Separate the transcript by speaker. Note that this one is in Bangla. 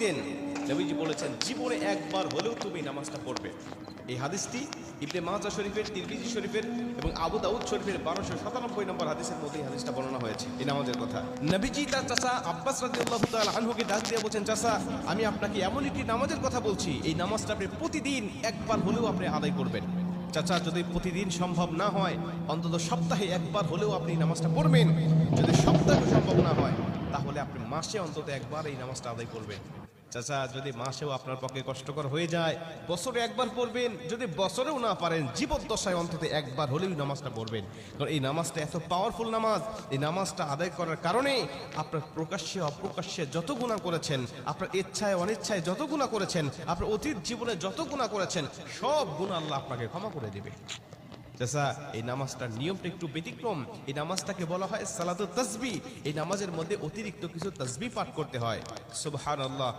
Speaker 1: প্রতিদিন নবীজি বলেছেন জীবনে একবার হলেও তুমি নামাজটা পড়বে। এই হাদিসটি ইবনে মাজাহ শরীফের, তিরমিজি শরীফের এবং আবু দাউদ শরীফের 1297 নম্বর হাদিসের মধ্যে এই হাদিসটা বর্ণনা হয়েছে এই নামাজের কথা। নবীজি তার চাচা আব্বাস রাদিয়াল্লাহু তাআলা আনহুকে ডাক দিয়ে বলছেন, চাচা আমি আপনাকে এমন একটি নামাজের কথা বলছি, এই নামাজটা আপনি প্রতিদিন একবার হলেও আপনি আদায় করবেন। চাচা যদি প্রতিদিন সম্ভব না হয় অন্তত সপ্তাহে একবার হলেও আপনি নামাজটা পড়বেন। যদি সপ্তাহে সম্ভব না হয় তাহলে আপনি মাসে অন্তত একবার এই নামাজটা আদায় করবেন। চাচা যদি মাসেও আপনার পক্ষে কষ্টকর হয়ে যায় বছরে একবার পড়বেন, যদি বছরেও না পারেন জীবদ্দশায় অন্তত একবার হলেও নামাজটা পড়বেন। কারণ এই নামাজটা এত পাওয়ারফুল নামাজ, এই নামাজটা আদায় করার কারণে আপনার প্রকাশ্যে অপ্রকাশ্যে যত গুনাহ করেছেন, আপনার ইচ্ছায় অনিচ্ছায় যত গুনাহ করেছেন, আপনার অতীত জীবনে যত গুনাহ করেছেন সব গুনাহ আল্লাহ আপনাকে ক্ষমা করে দেবে। চাচা এই নামাজটার নিয়মটা একটু ব্যতিক্রম। এই নামাজটাকে বলা হয় সালাতুত তাসবিহ। এই নামাজের মধ্যে অতিরিক্ত কিছু তাসবিহ পাঠ করতে হয়। সুবহানাল্লাহ।